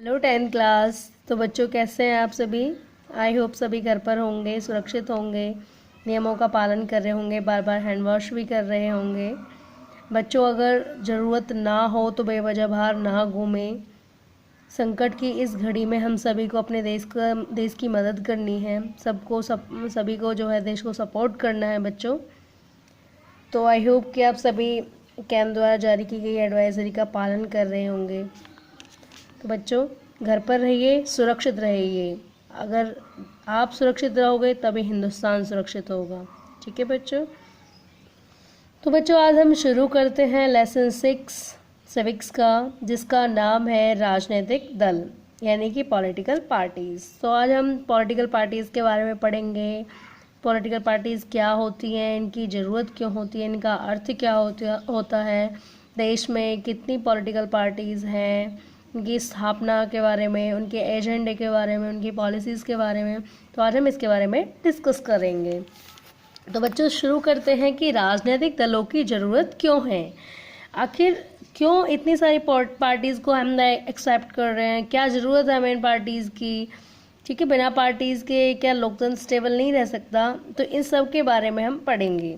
Hello 10th class. तो बच्चों कैसे हैं आप सभी। आई होप सभी घर पर होंगे, सुरक्षित होंगे, नियमों का पालन कर रहे होंगे, बार बार हैंड वॉश भी कर रहे होंगे। बच्चों अगर ज़रूरत ना हो तो बेवजह बाहर ना घूमें। संकट की इस घड़ी में हम सभी को अपने देश की मदद करनी है। सभी को जो है देश को सपोर्ट करना है बच्चों। तो आई होप कि आप सभी कैंप द्वारा जारी की गई एडवाइजरी का पालन कर रहे होंगे। तो बच्चों घर पर रहिए, सुरक्षित रहिए। अगर आप सुरक्षित रहोगे तभी हिंदुस्तान सुरक्षित होगा। ठीक है बच्चों। तो बच्चों आज हम शुरू करते हैं लेसन 6 सिविक्स का, जिसका नाम है राजनीतिक दल यानी कि पॉलिटिकल पार्टीज़। तो आज हम पॉलिटिकल पार्टीज़ के बारे में पढ़ेंगे। पॉलिटिकल पार्टीज़ क्या होती हैं, इनकी ज़रूरत क्यों होती है, इनका अर्थ क्या होता है, देश में कितनी पॉलिटिकल पार्टीज़ हैं, उनकी स्थापना के बारे में, उनके एजेंडे के बारे में, उनकी पॉलिसीज़ के बारे में। तो आज हम इसके बारे में डिस्कस करेंगे। तो बच्चों शुरू करते हैं कि राजनीतिक दलों की ज़रूरत क्यों है। आखिर क्यों इतनी सारी पार्टीज़ को हम एक्सेप्ट कर रहे हैं, क्या ज़रूरत है हमें इन पार्टीज़ की। ठीक है, बिना पार्टीज़ के क्या लोकतंत्र स्टेबल नहीं रह सकता। तो इन सब के बारे में हम पढ़ेंगे।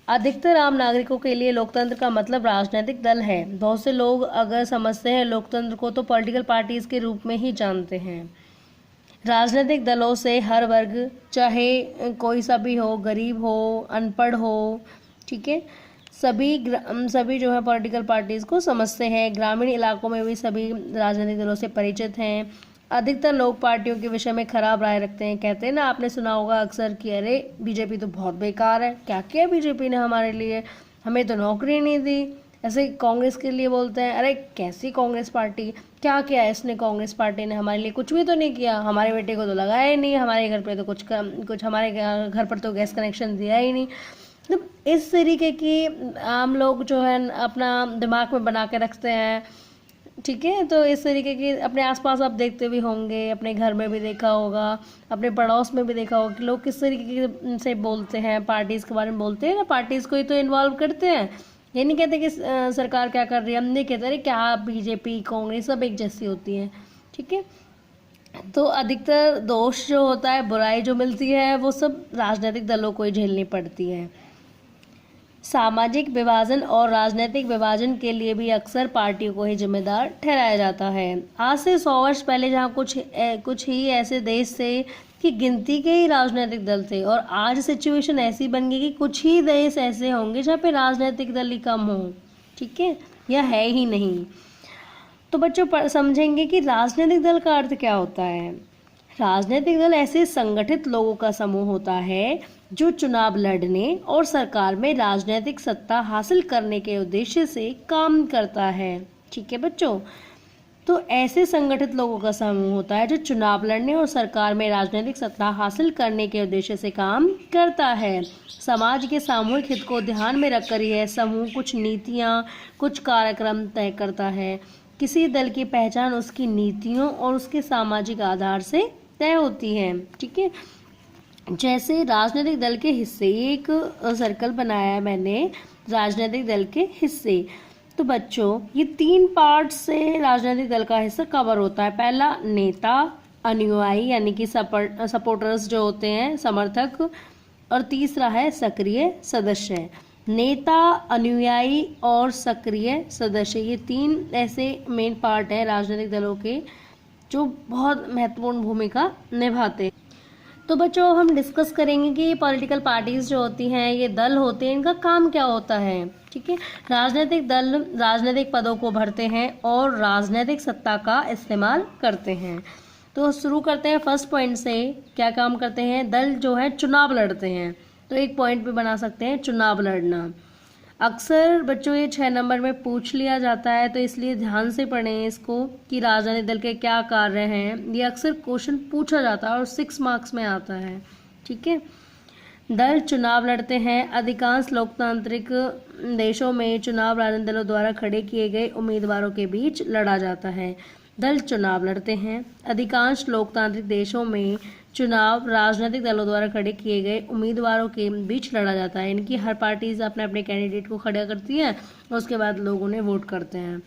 अधिकतर आम नागरिकों के लिए लोकतंत्र का मतलब राजनीतिक दल है। बहुत से लोग अगर समझते हैं लोकतंत्र को तो पॉलिटिकल पार्टीज के रूप में ही जानते हैं। राजनीतिक दलों से हर वर्ग, चाहे कोई सा भी हो, गरीब हो, अनपढ़ हो, ठीक है, सभी जो है पॉलिटिकल पार्टीज को समझते हैं। ग्रामीण इलाकों में भी सभी राजनीतिक दलों से परिचित हैं। अधिकतर लोग पार्टियों के विषय में खराब राय रखते हैं। कहते हैं ना, आपने सुना होगा अक्सर कि अरे बीजेपी तो बहुत बेकार है, क्या किया बीजेपी ने हमारे लिए, हमें तो नौकरी नहीं दी। ऐसे कांग्रेस के लिए बोलते हैं, अरे कैसी कांग्रेस पार्टी, क्या किया है इसने, कांग्रेस पार्टी ने हमारे लिए कुछ भी तो नहीं किया, हमारे बेटे को तो लगाया ही नहीं, हमारे घर पे तो कुछ हमारे घर पर तो गैस कनेक्शन दिया ही नहीं। मतलब इस तरीके की आम लोग जो है अपना दिमाग में बना के रखते हैं। ठीक है, तो इस तरीके की अपने आसपास आप देखते भी होंगे, अपने घर में भी देखा होगा, अपने पड़ोस में भी देखा होगा कि लोग किस तरीके से बोलते हैं, पार्टीज़ के बारे में बोलते हैं ना, पार्टीज़ को ही तो इन्वॉल्व करते हैं। ये नहीं कहते कि सरकार क्या कर रही है, हम नहीं कहते अरे क्या बीजेपी कांग्रेस सब एक जैसी होती है। ठीक है, तो अधिकतर दोष जो होता है, बुराई जो मिलती है, वो सब राजनीतिक दलों को ही झेलनी पड़ती है। सामाजिक विभाजन और राजनीतिक विभाजन के लिए भी अक्सर पार्टियों को ही जिम्मेदार ठहराया जाता है। आज से 100 वर्ष पहले जहाँ कुछ ही ऐसे देश थे कि गिनती के ही राजनीतिक दल थे, और आज सिचुएशन ऐसी बन गई कि कुछ ही देश ऐसे होंगे जहाँ पे राजनीतिक दल ही कम हो। ठीक है, यह है ही नहीं। तो बच्चों समझेंगे कि राजनीतिक दल का अर्थ क्या होता है। राजनीतिक दल ऐसे संगठित लोगों का समूह होता है जो चुनाव लड़ने और सरकार में राजनीतिक सत्ता हासिल करने के उद्देश्य से काम करता है। ठीक है बच्चों, तो ऐसे संगठित लोगों का समूह होता है जो चुनाव लड़ने और सरकार में राजनीतिक सत्ता हासिल करने के उद्देश्य से काम करता है। समाज के सामूहिक हित को ध्यान में रखकर यह समूह कुछ नीतियाँ, कुछ कार्यक्रम तय करता है। किसी दल की पहचान उसकी नीतियों और उसके सामाजिक आधार से तय होती है। ठीक है, जैसे राजनीतिक दल के हिस्से, एक सर्कल बनाया है मैंने, राजनीतिक दल के हिस्से। तो बच्चों ये 3 पार्ट से राजनीतिक दल का हिस्सा कवर होता है। पहला नेता, अनुयायी यानी कि सपोर्टर्स जो होते हैं, समर्थक, और तीसरा है सक्रिय सदस्य। नेता, अनुयायी और सक्रिय सदस्य, ये 3 ऐसे मेन पार्ट है राजनीतिक दलों के जो बहुत महत्वपूर्ण भूमिका निभाते हैं। तो बच्चों हम डिस्कस करेंगे कि पॉलिटिकल पार्टीज जो होती हैं, ये दल होते हैं, इनका काम क्या होता है। ठीक है, राजनीतिक दल राजनीतिक पदों को भरते हैं और राजनीतिक सत्ता का इस्तेमाल करते हैं। तो शुरू करते हैं फर्स्ट पॉइंट से। क्या काम करते हैं दल जो है, चुनाव लड़ते हैं। तो एक पॉइंट भी बना सकते हैं चुनाव लड़ना। अक्सर बच्चों ये 6 नंबर में पूछ लिया जाता है, तो इसलिए ध्यान से पढ़ें इसको कि राजनीतिक दल के क्या कार्य हैं। ये अक्सर क्वेश्चन पूछा जाता है और 6 मार्क्स में आता है। ठीक है, दल चुनाव लड़ते हैं। अधिकांश लोकतांत्रिक देशों में चुनाव राजनीतिक दलों द्वारा खड़े किए गए उम्मीदवारों के बीच लड़ा जाता है। दल चुनाव लड़ते हैं। अधिकांश लोकतांत्रिक देशों में चुनाव राजनीतिक दलों द्वारा खड़े किए गए उम्मीदवारों के बीच लड़ा जाता है। इनकी हर पार्टी अपने अपने कैंडिडेट को खड़ा करती है और उसके बाद लोग उन्हें वोट करते हैं।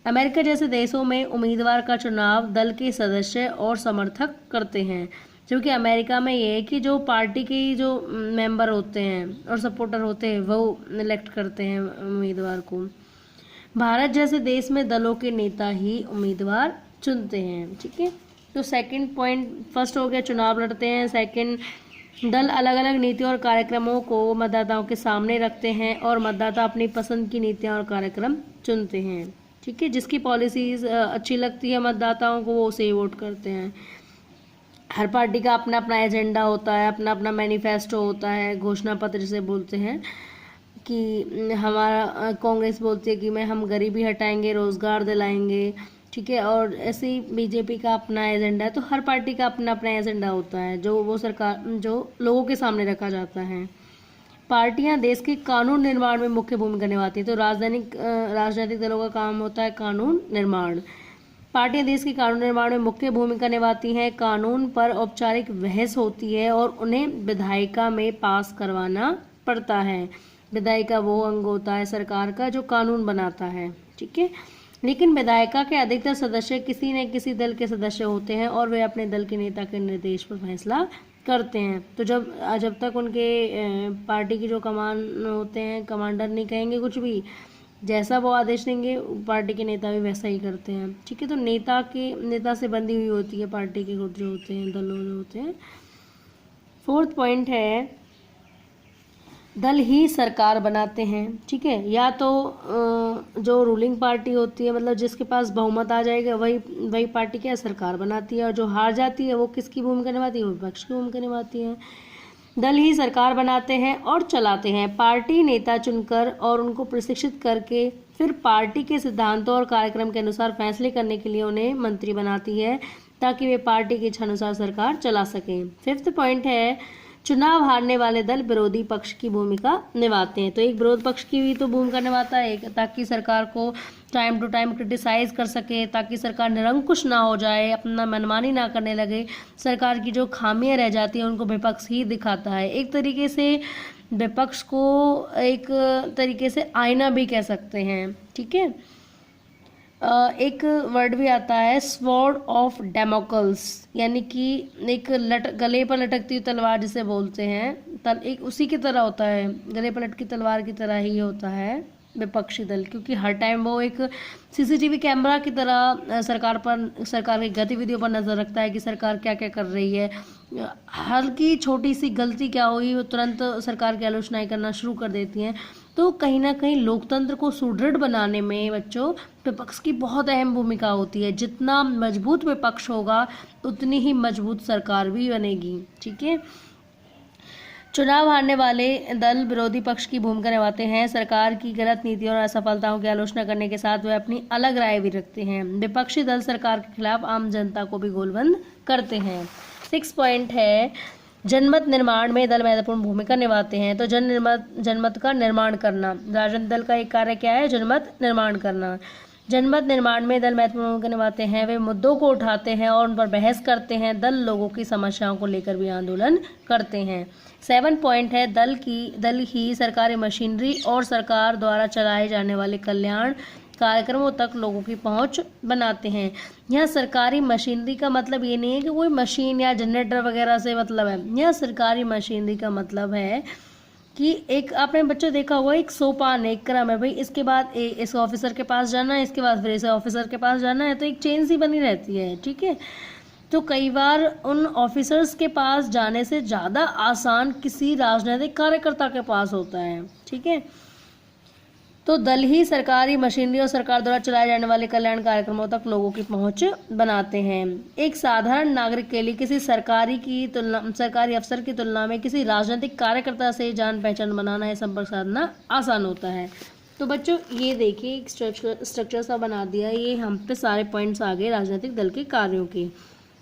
अमेरिका जैसे देशों में उम्मीदवार का चुनाव दल के सदस्य और समर्थक करते हैं, जबकि अमेरिका में ये है कि जो पार्टी के जो मेंबर होते हैं और सपोर्टर होते हैं वो इलेक्ट करते हैं उम्मीदवार को। भारत जैसे देश में दलों के नेता ही उम्मीदवार चुनते हैं। ठीक है, तो सेकंड पॉइंट, फर्स्ट हो गया चुनाव लड़ते हैं, सेकंड दल अलग अलग नीतियों और कार्यक्रमों को मतदाताओं के सामने रखते हैं और मतदाता अपनी पसंद की नीतियां और कार्यक्रम चुनते हैं। ठीक है, जिसकी पॉलिसीज अच्छी लगती है मतदाताओं को वो उसे ही वोट करते हैं। हर पार्टी का अपना अपना एजेंडा होता है, अपना अपना मैनिफेस्टो होता है, घोषणा पत्र जिसे बोलते हैं कि हमारा कांग्रेस बोलती है कि हम गरीबी हटाएंगे, रोजगार दिलाएंगे। ठीक है, और ऐसे ही बीजेपी का अपना एजेंडा है। तो हर पार्टी का अपना अपना एजेंडा होता है जो वो सरकार जो लोगों के सामने रखा जाता है। पार्टियां देश के कानून निर्माण में मुख्य भूमिका निभाती है। तो राजनीतिक दलों का काम होता है कानून निर्माण। पार्टियां देश के कानून निर्माण में मुख्य भूमिका निभाती हैं। कानून पर औपचारिक बहस होती है और उन्हें विधायिका में पास करवाना पड़ता है। विधायिका वो अंग होता है सरकार का जो कानून बनाता है। ठीक है, लेकिन विधायिका के अधिकतर सदस्य किसी न किसी दल के सदस्य होते हैं और वे अपने दल के नेता के निर्देश पर फैसला करते हैं। तो जब तक उनके पार्टी की जो कमान होते हैं, कमांडर नहीं कहेंगे कुछ भी, जैसा वो आदेश देंगे पार्टी के नेता भी वैसा ही करते हैं। ठीक है, तो नेता से बंधी हुई होती है पार्टी के गुट जो होते हैं, दलों जो होते हैं। फोर्थ पॉइंट है दल ही सरकार बनाते हैं। ठीक है, या तो जो रूलिंग पार्टी होती है, मतलब जिसके पास बहुमत आ जाएगा वही पार्टी क्या सरकार बनाती है, और जो हार जाती है वो किसकी भूमिका निभाती है, विपक्ष की भूमिका निभाती है। दल ही सरकार बनाते हैं और चलाते हैं। पार्टी नेता चुनकर और उनको प्रशिक्षित करके फिर पार्टी के सिद्धांतों और कार्यक्रम के अनुसार फैसले करने के लिए उन्हें मंत्री बनाती है ताकि वे पार्टी की इच्छानुसार सरकार चला सकें। फिफ्थ पॉइंट है चुनाव हारने वाले दल विरोधी पक्ष की भूमिका निभाते हैं। तो एक विरोध पक्ष की भी तो भूमिका निभाता है ताकि सरकार को टाइम टू टाइम क्रिटिसाइज कर सके, ताकि सरकार निरंकुश ना हो जाए, अपना मनमानी ना करने लगे। सरकार की जो खामियां रह जाती हैं उनको विपक्ष ही दिखाता है। एक तरीके से विपक्ष को एक तरीके से आईना भी कह सकते हैं। ठीक है, एक वर्ड भी आता है स्वॉर्ड ऑफ डेमोक्रेसी, यानी कि एक गले पर लटकती हुई तलवार जिसे बोलते हैं, एक उसी की तरह होता है, गले पर लटकी तलवार की तरह ही होता है विपक्षी दल, क्योंकि हर टाइम वो एक सीसीटीवी कैमरा की तरह सरकार की गतिविधियों पर नजर रखता है कि सरकार क्या क्या कर रही है। हल्की छोटी सी गलती क्या हुई वो तुरंत सरकार की आलोचनाएं करना शुरू कर देती हैं। तो कहीं ना कहीं लोकतंत्र को सुदृढ़ बनाने में बच्चों विपक्ष की बहुत अहम भूमिका होती है। जितना मजबूत विपक्ष होगा उतनी ही मजबूत सरकार भी बनेगी। ठीक है, चुनाव हारने वाले दल विरोधी पक्ष की भूमिका निभाते हैं। सरकार की गलत नीतियों और असफलताओं की आलोचना करने के साथ वे अपनी अलग राय भी रखते हैं। विपक्षी दल सरकार के खिलाफ आम जनता को भी गोलबंद करते हैं। 6 पॉइंट है जनमत निर्माण में दल महत्वपूर्ण भूमिका निभाते हैं। तो जनमत का निर्माण करना, राजनीतिक दल का एक कार्य क्या है, जनमत निर्माण करना। जनमत निर्माण में दल महत्वपूर्ण भूमिका निभाते हैं। वे मुद्दों को उठाते हैं और उन पर बहस करते हैं। दल लोगों की समस्याओं को लेकर भी आंदोलन करते हैं। 7 पॉइंट है दल ही सरकारी मशीनरी और सरकार द्वारा चलाए जाने वाले कल्याण कार्यक्रमों तक लोगों की पहुंच बनाते हैं। यहाँ सरकारी मशीनरी का मतलब ये नहीं है कि कोई मशीन या जनरेटर वगैरह से मतलब है। यहाँ सरकारी मशीनरी का मतलब है कि एक आपने बच्चों देखा होगा एक सोपान, एक क्रम है भाई, इसके बाद इस ऑफिसर के पास जाना है, इसके बाद फिर इस ऑफिसर के पास जाना है, तो एक चेन सी बनी रहती है। ठीक है, तो कई बार उन ऑफिसर्स के पास जाने से ज़्यादा आसान किसी राजनीतिक कार्यकर्ता के पास होता है। ठीक है, तो दल ही सरकारी मशीनरी और सरकार द्वारा चलाए जाने वाले कल्याण कार्यक्रमों तक लोगों की पहुंच बनाते हैं। एक साधारण नागरिक के लिए किसी सरकारी अफसर की तुलना में किसी राजनीतिक कार्यकर्ता से जान पहचान बनाना या संपर्क साधना आसान होता है। तो बच्चों ये देखिए एक स्ट्रक्चर सा बना दिया, ये हम पे सारे पॉइंट्स आ गए राजनीतिक दल के कार्यों के।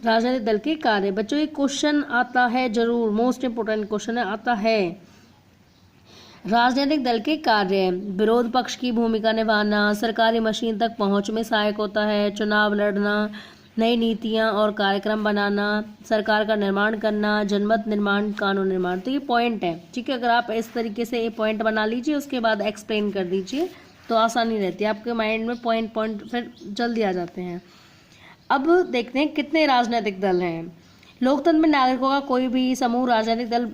राजनीतिक दल के कार्य बच्चों एक क्वेश्चन आता है जरूर, मोस्ट इंपोर्टेंट क्वेश्चन आता है। राजनीतिक दल के कार्य, विरोध पक्ष की भूमिका निभाना, सरकारी मशीन तक पहुंच में सहायक होता है, चुनाव लड़ना, नई नीतियां और कार्यक्रम बनाना, सरकार का निर्माण करना, जनमत निर्माण, कानून निर्माण। तो ये पॉइंट है। ठीक है, अगर आप इस तरीके से ये पॉइंट बना लीजिए उसके बाद एक्सप्लेन कर दीजिए तो आसानी रहती है, आपके माइंड में पॉइंट पॉइंट फिर जल्दी आ जाते हैं। अब देखते हैं कितने राजनीतिक दल हैं। लोकतंत्र में नागरिकों का कोई भी समूह राजनीतिक दल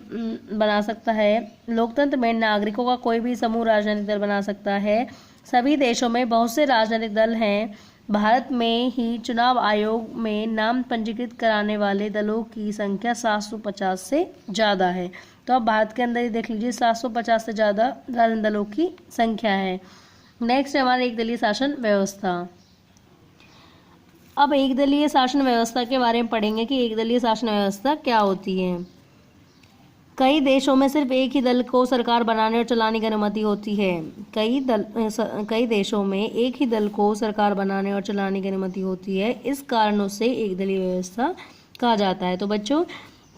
बना सकता है। लोकतंत्र में नागरिकों का कोई भी समूह राजनीतिक दल बना सकता है। सभी देशों में बहुत से राजनीतिक दल हैं। भारत में ही चुनाव आयोग में नाम पंजीकृत कराने वाले दलों की संख्या 750 से ज़्यादा है। तो अब भारत के अंदर ही देख लीजिए 750 से ज़्यादा राजनीतिक दलों की संख्या है। नेक्स्ट है हमारा एक दलीय शासन व्यवस्था। अब एक दलीय शासन व्यवस्था के बारे में पढ़ेंगे कि एक दलीय शासन व्यवस्था क्या होती है। कई देशों में सिर्फ एक ही दल को सरकार बनाने और चलाने की अनुमति होती है। कई देशों में एक ही दल को सरकार बनाने और चलाने की अनुमति होती है। इस कारणों से एक दलीय व्यवस्था कहा जाता है। तो बच्चों,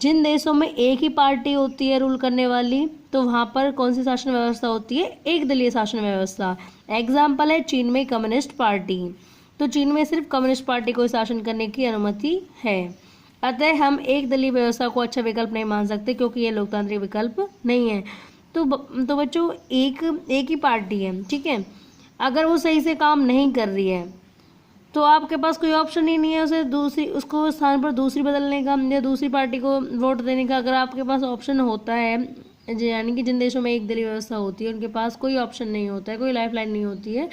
जिन देशों में एक ही पार्टी होती है रूल करने वाली, तो वहाँ पर कौन सी शासन व्यवस्था होती है? एक दलीय शासन व्यवस्था। एग्जाम्पल है चीन में कम्युनिस्ट पार्टी। तो चीन में सिर्फ कम्युनिस्ट पार्टी को शासन करने की अनुमति है। अतः हम एक दलीय व्यवस्था को अच्छा विकल्प नहीं मान सकते, क्योंकि ये लोकतांत्रिक विकल्प नहीं है। तो बच्चों, एक ही पार्टी है, ठीक है, अगर वो सही से काम नहीं कर रही है तो आपके पास कोई ऑप्शन ही नहीं है उसको स्थान पर दूसरी बदलने का या दूसरी पार्टी को वोट देने का। अगर आपके पास ऑप्शन होता है, यानी कि जिन देशों में एक दलीय व्यवस्था होती है उनके पास कोई ऑप्शन नहीं होता है, कोई लाइफ लाइन नहीं होती है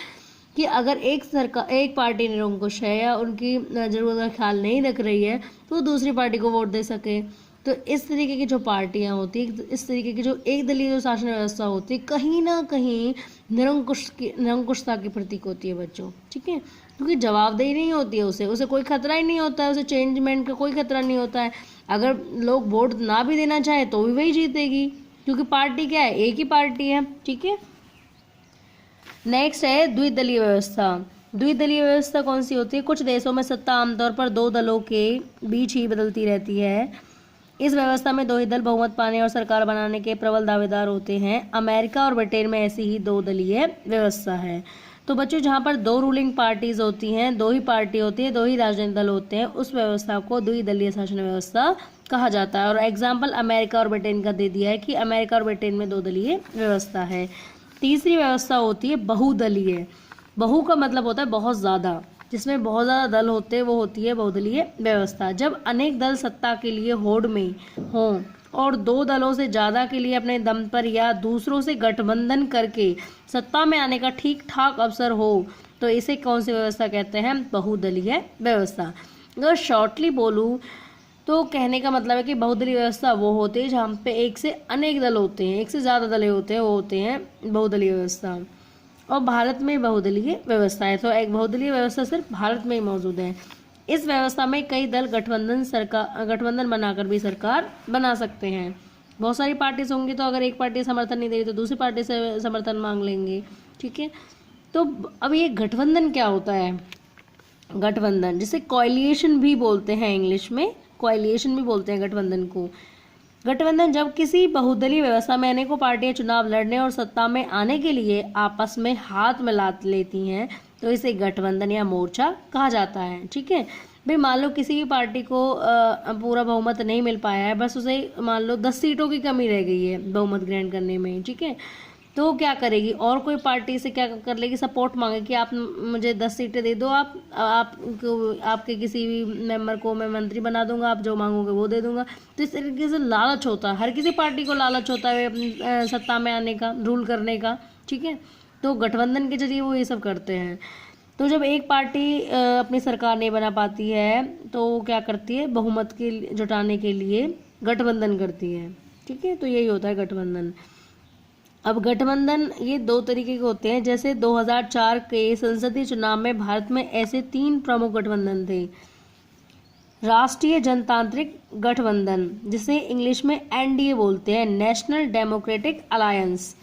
कि अगर एक पार्टी निरंकुश है या उनकी ज़रूरत का ख्याल नहीं रख रही है तो वो दूसरी पार्टी को वोट दे सके। तो इस तरीके की जो पार्टियां होती है, इस तरीके की जो एक दलीय जो शासन व्यवस्था होती है, कहीं ना कहीं निरंकुशता की प्रतीक होती है बच्चों, ठीक है, क्योंकि जवाबदेही नहीं होती है, उसे कोई खतरा ही नहीं होता है, उसे चेंजमेंट का कोई खतरा नहीं होता है। अगर लोग वोट ना भी देना चाहे तो भी वही जीतेगी, क्योंकि पार्टी क्या है? एक ही पार्टी है, ठीक है। नेक्स्ट है द्विदलीय व्यवस्था। द्विदलीय व्यवस्था कौन सी होती है? कुछ देशों में सत्ता आमतौर पर दो दलों के बीच ही बदलती रहती है। इस व्यवस्था में दो ही दल बहुमत पाने और सरकार बनाने के प्रबल दावेदार होते हैं। अमेरिका और ब्रिटेन में ऐसी ही दो दलीय व्यवस्था है। तो बच्चों, जहाँ पर दो रूलिंग पार्टीज होती हैं, दो ही पार्टी होती है, दो ही राजनीतिक दल होते हैं, उस व्यवस्था को द्विदलीय शासन व्यवस्था कहा जाता है। और एग्जाम्पल अमेरिका और ब्रिटेन का दे दिया है कि अमेरिका और ब्रिटेन में दो दलीय व्यवस्था है। तीसरी व्यवस्था होती है बहुदलीय। बहु का मतलब होता है बहुत ज़्यादा, जिसमें बहुत ज़्यादा दल होते हैं, वो होती है बहुदलीय व्यवस्था। जब अनेक दल सत्ता के लिए होड़ में हों और दो दलों से ज़्यादा के लिए अपने दम पर या दूसरों से गठबंधन करके सत्ता में आने का ठीक ठाक अवसर हो, तो इसे कौन सी व्यवस्था कहते हैं? बहुदलीय व्यवस्था। अगर शॉर्टली बोलूँ तो कहने का मतलब है कि बहुदलीय व्यवस्था वो होती है जहाँ पे एक से अनेक दल होते हैं, एक से ज़्यादा दल होते हैं, वो होते हैं बहुदलीय व्यवस्था। और भारत में बहुदलीय व्यवस्था है, तो एक बहुदलीय व्यवस्था सिर्फ भारत में ही मौजूद है। इस व्यवस्था में कई दल गठबंधन बनाकर भी सरकार बना सकते हैं। बहुत सारी पार्टीज होंगी, तो अगर एक पार्टी समर्थन नहीं दे रही तो दूसरी पार्टी से समर्थन मांग लेंगे, ठीक है। तो अब ये गठबंधन क्या होता है? गठबंधन, जिसे कॉएलिशन भी बोलते हैं, इंग्लिश में कॉएलिशन भी बोलते हैं गठबंधन को। गठबंधन जब किसी बहुदलीय व्यवस्था में अनेकों पार्टियां चुनाव लड़ने और सत्ता में आने के लिए आपस में हाथ मिला लेती हैं, तो इसे गठबंधन या मोर्चा कहा जाता है, ठीक है। भाई मान लो किसी भी पार्टी को पूरा बहुमत नहीं मिल पाया है, बस उसे मान लो 10 सीटों की कमी रह गई है बहुमत ग्रहण करने में, ठीक है, तो क्या करेगी? और कोई पार्टी से क्या कर लेगी? सपोर्ट मांगे कि आप मुझे 10 सीटें दे दो, आपके किसी भी मेंबर को मैं मंत्री बना दूंगा, आप जो मांगोगे वो दे दूंगा। तो इस तरीके से लालच होता है, हर किसी पार्टी को लालच होता है अपनी सत्ता में आने का, रूल करने का, ठीक है। तो गठबंधन के जरिए वो ये सब करते हैं। तो जब एक पार्टी अपनी सरकार नहीं बना पाती है तो वो क्या करती है? बहुमत के जुटाने के लिए गठबंधन करती है, ठीक है। तो यही होता है गठबंधन। अब गठबंधन ये दो तरीके के होते हैं। जैसे 2004 के संसदीय चुनाव में भारत में ऐसे 3 प्रमुख गठबंधन थे। राष्ट्रीय जनतांत्रिक गठबंधन, जिसे इंग्लिश में एनडीए बोलते हैं, नेशनल डेमोक्रेटिक अलायंस।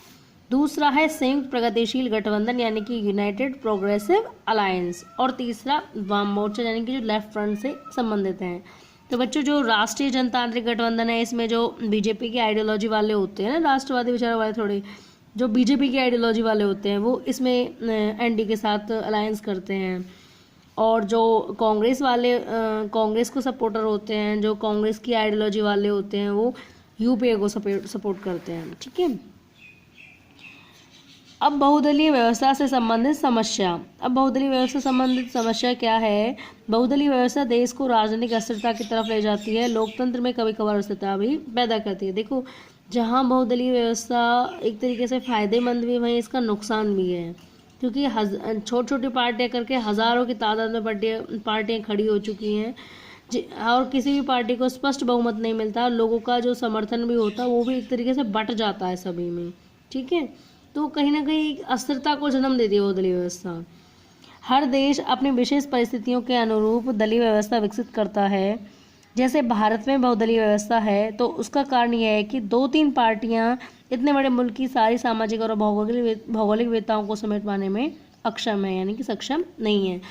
दूसरा है संयुक्त प्रगतिशील गठबंधन, यानी कि यूनाइटेड प्रोग्रेसिव अलायंस। और तीसरा वाम मोर्चा, यानी कि जो लेफ्ट फ्रंट से संबंधित हैं। तो बच्चों, जो राष्ट्रीय जनतांत्रिक गठबंधन है, इसमें जो बीजेपी की आइडियोलॉजी वाले होते हैं ना, राष्ट्रवादी विचारों वाले, थोड़े जो बीजेपी की आइडियोलॉजी वाले होते हैं, वो इसमें एनडीए के साथ अलायंस करते हैं। और जो कांग्रेस वाले कांग्रेस को सपोर्टर होते हैं, जो कांग्रेस की आइडियोलॉजी वाले होते हैं, वो यूपीए को सपोर्ट करते हैं, ठीक है। अब बहुदलीय व्यवस्था से संबंधित समस्या। अब बहुदलीय व्यवस्था से संबंधित समस्या क्या है? बहुदलीय व्यवस्था देश को राजनीतिक अस्थिरता की तरफ ले जाती है, लोकतंत्र में कभी कभार अस्थिरता भी पैदा करती है। देखो, जहाँ बहुदलीय व्यवस्था एक तरीके से फायदेमंद भी है, वहीं इसका नुकसान भी है, क्योंकि छोटी छोटी पार्टियां करके हज़ारों की तादाद में पार्टियां खड़ी हो चुकी हैं, और किसी भी पार्टी को स्पष्ट बहुमत नहीं मिलता, लोगों का जो समर्थन भी होता है वो भी एक तरीके से बट जाता है सभी में। ठीक है, तो कहीं ना कहीं अस्थिरता को जन्म देती है बहुदलीय व्यवस्था। हर देश अपनी विशेष परिस्थितियों के अनुरूप दलीय व्यवस्था विकसित करता है। जैसे भारत में बहुदलीय व्यवस्था है, तो उसका कारण यह है कि 2-3 पार्टियां इतने बड़े मुल्क की सारी सामाजिक और भौगोलिक विविधताओं को समेट पाने में अक्षम है, यानी कि सक्षम नहीं है।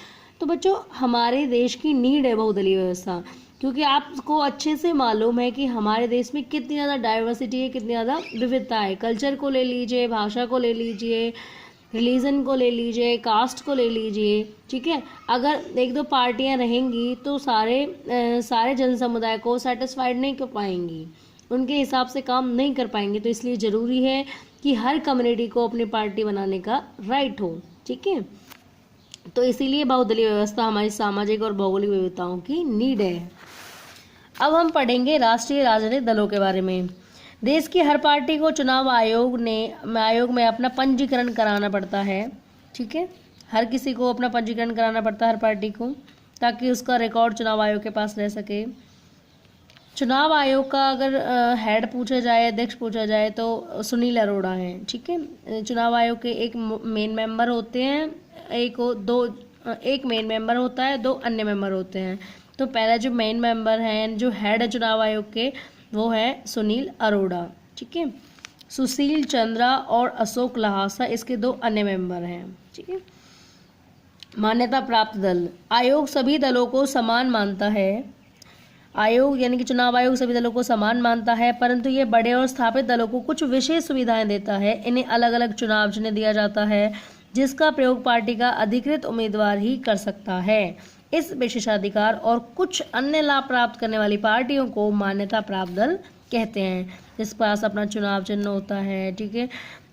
तो बच्चों, हमारे देश की नीड है बहुदलीय व्यवस्था, क्योंकि आपको अच्छे से मालूम है कि हमारे देश में कितनी ज़्यादा डाइवर्सिटी है, कितनी ज़्यादा विविधता है। कल्चर को ले लीजिए, भाषा को ले लीजिए, रिलीजन को ले लीजिए, कास्ट को ले लीजिए। ठीक है, अगर 1-2 पार्टियां रहेंगी तो सारे जन समुदाय को सेटिस्फाइड नहीं कर पाएंगी, उनके हिसाब से काम नहीं कर पाएंगे। तो इसलिए ज़रूरी है कि हर कम्युनिटी को अपनी पार्टी बनाने का राइट हो। ठीक है, तो इसीलिए बहुदलीय व्यवस्था हमारी सामाजिक और भौगोलिक विविधताओं की नीड है। अब हम पढ़ेंगे राष्ट्रीय राजनीतिक दलों के बारे में। देश की हर पार्टी को चुनाव आयोग में अपना पंजीकरण कराना पड़ता है। ठीक है, हर किसी को अपना पंजीकरण कराना पड़ता है, हर पार्टी को, ताकि उसका रिकॉर्ड चुनाव आयोग के पास रह सके। चुनाव आयोग का अगर हेड पूछा जाए, अध्यक्ष पूछा जाए, तो सुनील अरोड़ा हैं। ठीक है, चुनाव आयोग के एक मेन मेंबर होते हैं, एक मेन मेंबर होता है, 2 अन्य मेंबर होते हैं। तो पहला जो मेन मेंबर है, जो हेड है चुनाव आयोग के, वो है सुनील अरोड़ा। ठीक है, सुशील चंद्रा और अशोक लहासा इसके 2 अन्य मेंबर हैं। ठीक है, मान्यता प्राप्त दल। आयोग सभी दलों को समान मानता है। आयोग यानी कि चुनाव आयोग सभी दलों को समान मानता है, परंतु ये बड़े और स्थापित दलों को कुछ विशेष सुविधाएं देता है। इन्हें अलग अलग चुनाव चिन्ह दिया जाता है, जिसका प्रयोग पार्टी का अधिकृत उम्मीदवार ही कर सकता है। इस विशेषाधिकार और कुछ अन्य लाभ प्राप्त करने वाली पार्टियों को मान्यता प्राप्त दल कहते हैं, जिसके पास अपना चुनाव चिन्ह होता है। ठीक है,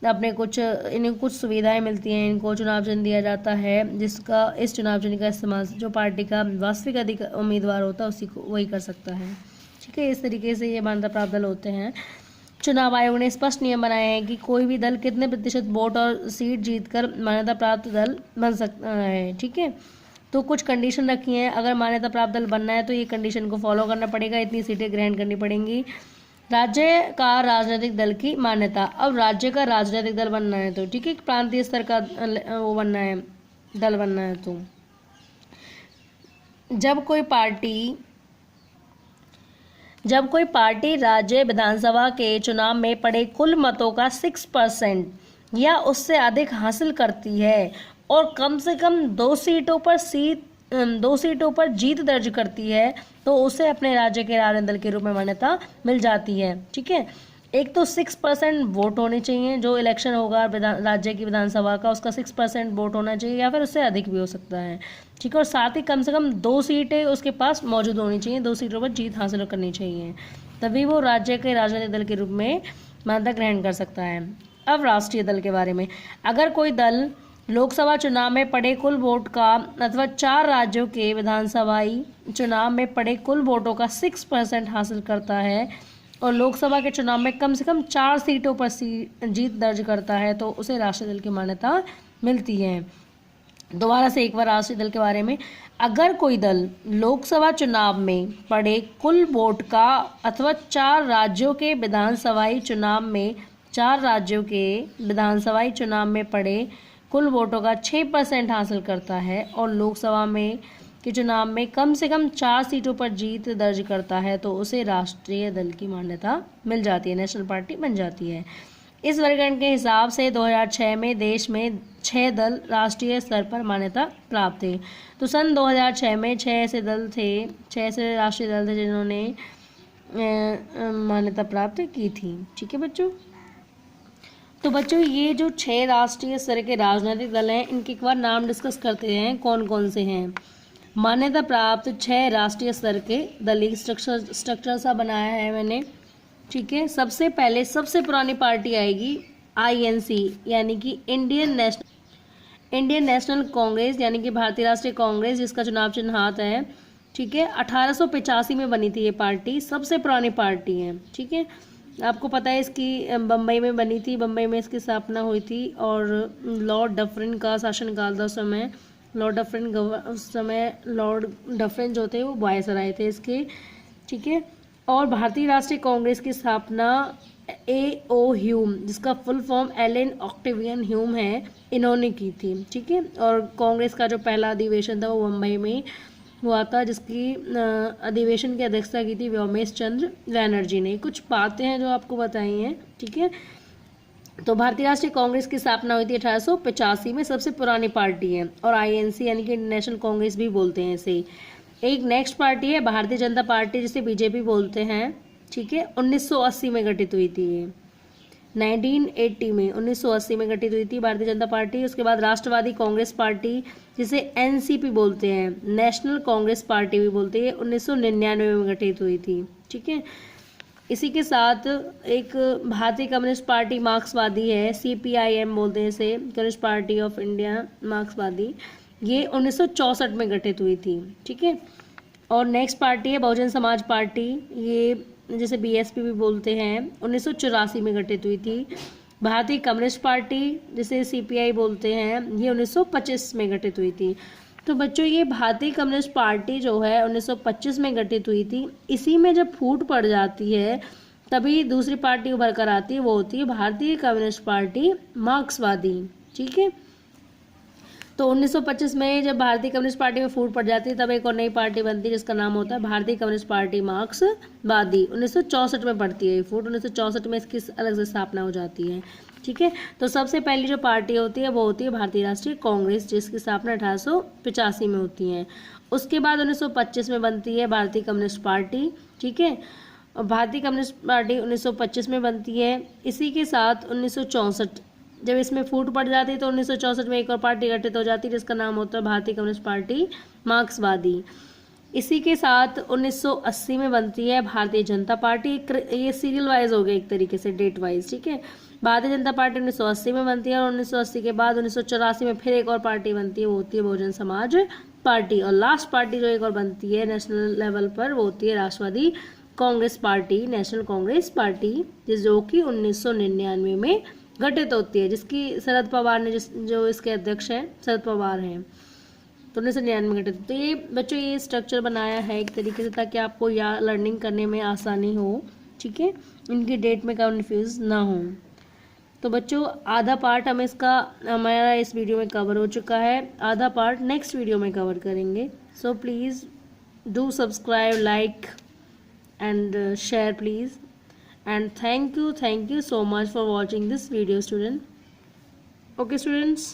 इन्हें कुछ सुविधाएं मिलती हैं, इनको चुनाव चिन्ह दिया जाता है, जिसका इस चुनाव चिन्ह का इस्तेमाल जो पार्टी का वास्तविक उम्मीदवार होता है उसी को वही कर सकता है। ठीक है, इस तरीके से ये मान्यता प्राप्त दल होते हैं। चुनाव आयोग ने स्पष्ट नियम बनाए हैं कि कोई भी दल कितने प्रतिशत वोट और सीट जीतकर मान्यता प्राप्त दल बन सकता है। ठीक है, तो कुछ कंडीशन रखी हैं, अगर मान्यता प्राप्त दल बनना है तो ये कंडीशन को फॉलो करना पड़ेगा, इतनी सीटें ग्रहण करनी पड़ेंगी। राज्य का राजनीतिक दल की मान्यता। अब राज्य का राजनीतिक दल बनना है तो ठीक है, प्रांतीय स्तर का वो बनना है, दल बनना है, तो जब कोई पार्टी राज्य विधानसभा के चुनाव में पड़े कुल मतों का 6% या उससे अधिक हासिल करती है और कम से कम 2 सीटों पर जीत दर्ज करती है, तो उसे अपने राज्य के राजनीतिक दल के रूप में मान्यता मिल जाती है। ठीक है, एक तो 6% वोट होने चाहिए, जो इलेक्शन होगा राज्य की विधानसभा का, उसका 6% वोट होना चाहिए, या फिर उससे अधिक भी हो सकता है। ठीक है, और साथ ही कम से कम 2 सीटें उसके पास मौजूद होनी चाहिए, 2 सीटों पर जीत हासिल करनी चाहिए, तभी वो राज्य के राजनीतिक दल के रूप में मान्यता ग्रहण कर सकता है। अब राष्ट्रीय दल के बारे में। अगर कोई दल लोकसभा चुनाव में पड़े कुल वोट का अथवा 4 राज्यों के विधानसभाई चुनाव में पड़े कुल वोटों का 6% हासिल करता है और लोकसभा के चुनाव में कम से कम 4 सीटों पर जीत दर्ज करता है, तो उसे राष्ट्रीय दल की मान्यता मिलती है। दोबारा से एक बार राष्ट्रीय दल के बारे में। अगर कोई दल लोकसभा चुनाव में पड़े कुल वोट का अथवा 4 राज्यों के विधानसभाई चुनाव में पड़े कुल वोटों का 6% हासिल करता है और लोकसभा के चुनाव में कम से कम 4 सीटों पर जीत दर्ज करता है, तो उसे राष्ट्रीय दल की मान्यता मिल जाती है, नेशनल पार्टी बन जाती है। इस वर्गीकरण के हिसाब से 2006 में देश में 6 दल राष्ट्रीय स्तर पर मान्यता प्राप्त थे। तो सन 2006 में 6 ऐसे राष्ट्रीय दल थे जिन्होंने मान्यता प्राप्त की थी। ठीक है बच्चों, तो बच्चों ये जो 6 राष्ट्रीय स्तर के राजनीतिक दल हैं, इनके एक बार नाम डिस्कस करते हैं, कौन कौन से हैं। मान्यता प्राप्त 6 राष्ट्रीय स्तर के दल, स्ट्रक्चर सा बनाया है मैंने। ठीक है, सबसे पहले सबसे पुरानी पार्टी आएगी INC यानी कि इंडियन नेशनल कांग्रेस यानी कि भारतीय राष्ट्रीय कांग्रेस, जिसका चुनाव चिन्ह हाथ है। ठीक है, 1885 में बनी थी ये पार्टी, सबसे पुरानी पार्टी है। ठीक है, आपको पता है इसकी बम्बई में बनी थी, बम्बई में इसकी स्थापना हुई थी और लॉर्ड डफरिन का शासनकाल था उस समय। उस समय लॉर्ड डफरिन जो थे वो वायसराय थे इसके। ठीक है, और भारतीय राष्ट्रीय कांग्रेस की स्थापना A.O. ह्यूम, जिसका full form Allan Octavian Hume है, इन्होंने की थी। ठीक है, और कांग्रेस का जो पहला अधिवेशन था वो मुंबई में हुआ था, जिसकी अधिवेशन की अध्यक्षता की थी व्योमेश चंद्र बैनर्जी ने। कुछ बातें हैं जो आपको बताई हैं। ठीक है, तो भारतीय राष्ट्रीय कांग्रेस की स्थापना हुई थी 1885 में, सबसे पुरानी पार्टी है, और INC यानी कि नेशनल कांग्रेस भी बोलते हैं इसे। एक नेक्स्ट पार्टी है भारतीय जनता पार्टी, जिसे BJP बोलते हैं। ठीक है, 1980 में गठित हुई थी ये, 1980 में गठित हुई थी भारतीय जनता पार्टी। उसके बाद राष्ट्रवादी कांग्रेस पार्टी, जिसे NCP बोलते हैं, नेशनल कांग्रेस पार्टी भी बोलते हैं, 1999 में गठित हुई थी। ठीक है, इसी के साथ एक भारतीय कम्युनिस्ट पार्टी मार्क्सवादी है, CPIM बोलते हैं इसे, कम्युनिस्ट पार्टी ऑफ इंडिया मार्क्सवादी, ये 1964 में गठित हुई थी। ठीक है, और नेक्स्ट पार्टी है बहुजन समाज पार्टी, ये जिसे BSP भी बोलते हैं, 1984 में गठित हुई थी। भारतीय कम्युनिस्ट पार्टी, जिसे CPI बोलते हैं, ये 1925 में गठित हुई थी। तो बच्चों, ये भारतीय कम्युनिस्ट पार्टी जो है 1925 में गठित हुई थी। इसी में जब फूट पड़ जाती है तभी दूसरी पार्टी उभर कर आती है, वो होती है भारतीय कम्युनिस्ट पार्टी मार्क्सवादी। ठीक है, तो 1925 में जब भारतीय कम्युनिस्ट पार्टी में फूट पड़ जाती है तब एक और नई पार्टी बनती है, जिसका नाम होता है भारतीय कम्युनिस्ट पार्टी मार्क्सवादी। 1964 में पड़ती है ये फूट, 1964 में इसकी अलग से स्थापना हो जाती है। ठीक है, तो सबसे पहली जो पार्टी होती है वो होती है भारतीय राष्ट्रीय कांग्रेस, जिसकी स्थापना 1885 में होती है। उसके बाद 1925 में बनती है भारतीय कम्युनिस्ट पार्टी। ठीक है, और भारतीय कम्युनिस्ट पार्टी 1925 में बनती है। इसी के साथ 1964 जब इसमें फूट पड़ जाती है तो 1964 में एक और पार्टी गठित हो जाती है, जिसका नाम होता है भारतीय कम्युनिस्ट पार्टी मार्क्सवादी। इसी के साथ 1980 में बनती है भारतीय जनता पार्टी। ये सीरियल वाइज हो गया एक तरीके से, डेट वाइज। ठीक है, भारतीय जनता पार्टी 1980 में बनती है, और 1980 के बाद 1984 में फिर एक और पार्टी बनती है, वो होती है बहुजन समाज पार्टी। और लास्ट पार्टी जो एक और बनती है नेशनल लेवल पर, वो होती है Rashtravadi Congress Party, National Congress Party, जो कि 1999 में गठित होती है, जिसकी शरद पवार ने जो इसके अध्यक्ष हैं शरद पवार हैं, तो 1999 में गठित। तो ये बच्चों, ये स्ट्रक्चर बनाया है एक तरीके से ताकि आपको लर्निंग करने में आसानी हो। ठीक है, इनकी डेट में कन्फ्यूज ना हो। तो बच्चों, आधा पार्ट हमारा इस वीडियो में कवर हो चुका है, आधा पार्ट नेक्स्ट वीडियो में कवर करेंगे। So please do subscribe, like and share please, and thank you so much for watching this video, student. Okay students.